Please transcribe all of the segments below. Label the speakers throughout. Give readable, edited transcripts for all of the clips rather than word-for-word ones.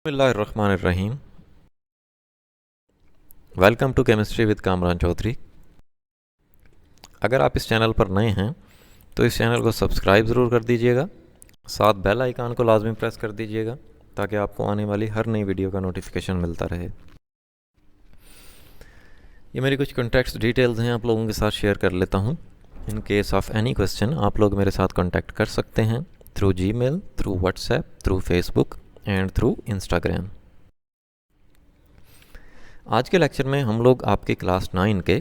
Speaker 1: बिस्मिल्लाहिर्रहमानिर्रहीम। Welcome to chemistry with Kamran Chaudhary. अगर आप इस चैनल पर नए हैं तो इस चैनल को सब्सक्राइब ज़रूर कर दीजिएगा, साथ बेल आइकन को लाजमी प्रेस कर दीजिएगा ताकि आपको आने वाली हर नई वीडियो का नोटिफिकेशन मिलता रहे। ये मेरी कुछ कॉन्टैक्ट डिटेल्स हैं, आप लोगों के साथ शेयर कर लेता हूँ। In case of any question आप लोग मेरे साथ कॉन्टैक्ट कर सकते हैं through Gmail, through WhatsApp, through Facebook and through Instagram. आज के लेक्चर में हम लोग आपके क्लास 9 के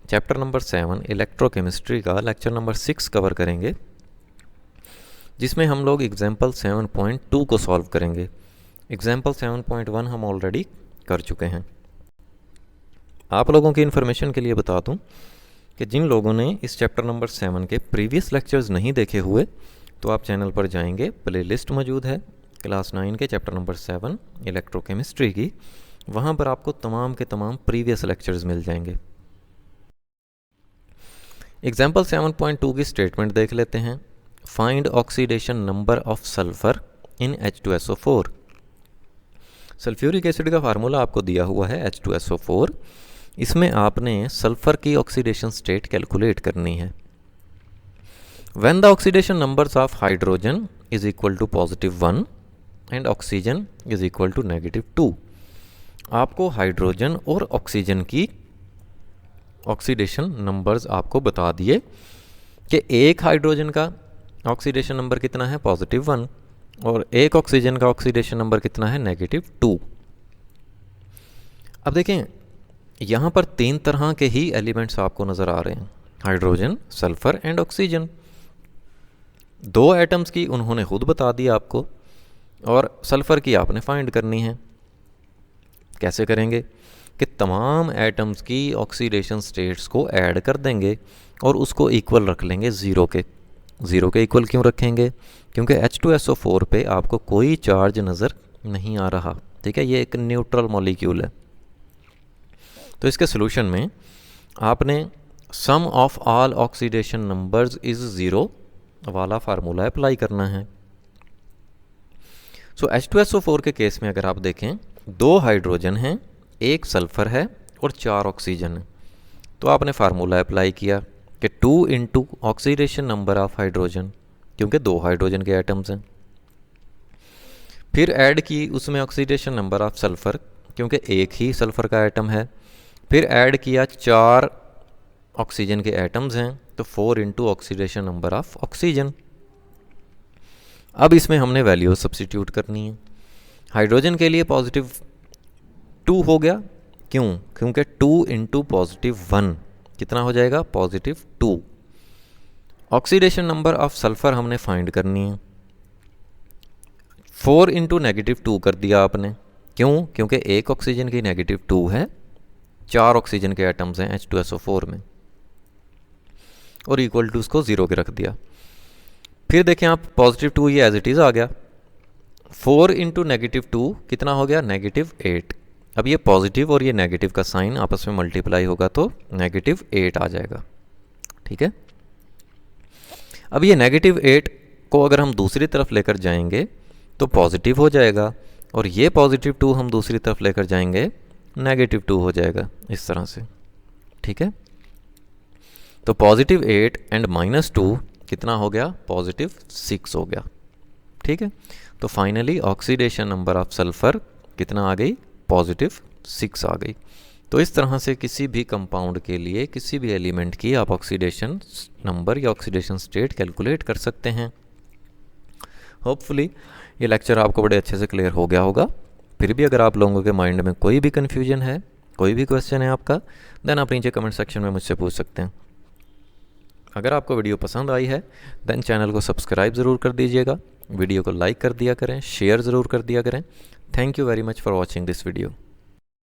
Speaker 1: चैप्टर नंबर 7 इलेक्ट्रोकेमिस्ट्री का लेक्चर नंबर 6 कवर करेंगे, जिसमें हम लोग एग्जाम्पल 7.2 को सॉल्व करेंगे। एग्जाम्पल 7.1 हम ऑलरेडी कर चुके हैं। आप लोगों की इन्फॉर्मेशन के लिए बता दूं कि जिन लोगों ने इस चैप्टर नंबर 7 के प्रीवियस लेक्चर्स नहीं देखे हुए तो आप चैनल पर जाएंगे, प्लेलिस्ट मौजूद है क्लास 9 के चैप्टर नंबर 7 इलेक्ट्रोकेमिस्ट्री की, वहाँ पर आपको तमाम के तमाम प्रीवियस लेक्चर्स मिल जाएंगे। एग्जाम्पल 7.2 की स्टेटमेंट देख लेते हैं। Find oxidation number of sulphur in H2SO4। Sulphuric acid का फार्मूला आपको दिया हुआ है H2SO4। इसमें आपने सल्फर की ऑक्सीडेशन स्टेट कैलकुलेट करनी है। When the oxidation numbers of hydrogen is equal to +1 and oxygen is equal to -2। आपको हाइड्रोजन और ऑक्सीजन की ऑक्सीडेशन नंबर्स आपको बता दिए कि एक हाइड्रोजन का ऑक्सीडेशन नंबर कितना है +1 और एक ऑक्सीजन का ऑक्सीडेशन नंबर कितना है -2। अब देखें, यहाँ पर 3 तरह के ही एलिमेंट्स आपको नज़र आ रहे हैं, hydrogen, sulphur and oxygen. 2 atoms की उन्होंने खुद बता दिया आपको और सल्फर की आपने फाइंड करनी है। कैसे करेंगे कि तमाम एटम्स की ऑक्सीडेशन स्टेट्स को ऐड कर देंगे और उसको इक्वल रख लेंगे ज़ीरो के। ज़ीरो के इक्वल क्यों रखेंगे? क्योंकि H2SO4 पे आपको कोई चार्ज नज़र नहीं आ रहा, ठीक है, ये एक न्यूट्रल मॉलिक्यूल है। तो इसके सोल्यूशन में आपने sum of all oxidation numbers is zero वाला फार्मूला अप्लाई करना है। सो H2SO4 के केस में अगर आप देखें, 2 हाइड्रोजन हैं, 1 सल्फर है और 4 ऑक्सीजन है। तो आपने फार्मूला अप्लाई किया कि 2 into oxidation number of hydrogen, क्योंकि 2 हाइड्रोजन के एटम्स हैं। फिर ऐड की उसमें ऑक्सीडेशन नंबर ऑफ सल्फर, क्योंकि एक ही सल्फर का एटम है। फिर ऐड किया 4 ऑक्सीजन के एटम्स हैं, तो 4 into oxidation number of oxygen. अब इसमें हमने वैल्यू सब्स्टिट्यूट करनी है। हाइड्रोजन के लिए +2 हो गया, क्यों? क्योंकि 2 इंटू +1 कितना हो जाएगा +2। ऑक्सीडेशन नंबर ऑफ सल्फर हमने फाइंड करनी है। 4 इंटू -2 कर दिया आपने, क्यों? क्योंकि एक ऑक्सीजन की -2 है, 4 ऑक्सीजन के एटम्स हैं H2SO4 में, और इक्वल टू उसको 0 के रख दिया। फिर देखें आप, +2 ये एज इट इज़ आ गया। 4 इंटू -2 कितना हो गया -8। अब ये पॉजिटिव और ये नेगेटिव का साइन आपस में मल्टीप्लाई होगा तो -8 आ जाएगा, ठीक है। अब ये -8 को अगर हम दूसरी तरफ लेकर जाएंगे तो पॉजिटिव हो जाएगा, और ये +2 हम दूसरी तरफ लेकर जाएंगे -2 हो जाएगा, इस तरह से, ठीक है। तो +8 एंड -2 कितना हो गया +6 हो गया, ठीक है। तो finally oxidation number of sulphur कितना आ गई +6 आ गई। तो इस तरह से किसी भी कंपाउंड के लिए, किसी भी एलिमेंट की आप ऑक्सीडेशन नंबर या ऑक्सीडेशन स्टेट कैलकुलेट कर सकते हैं। होपफुली ये लेक्चर आपको बड़े अच्छे से क्लियर हो गया होगा। फिर भी अगर आप लोगों के माइंड में कोई भी कन्फ्यूजन है, कोई भी क्वेश्चन है आपका, देन आप नीचे कमेंट सेक्शन में मुझसे पूछ सकते हैं। अगर आपको वीडियो पसंद आई है देन चैनल को सब्सक्राइब ज़रूर कर दीजिएगा, वीडियो को लाइक कर दिया करें, शेयर ज़रूर कर दिया करें। Thank you very much for watching this video.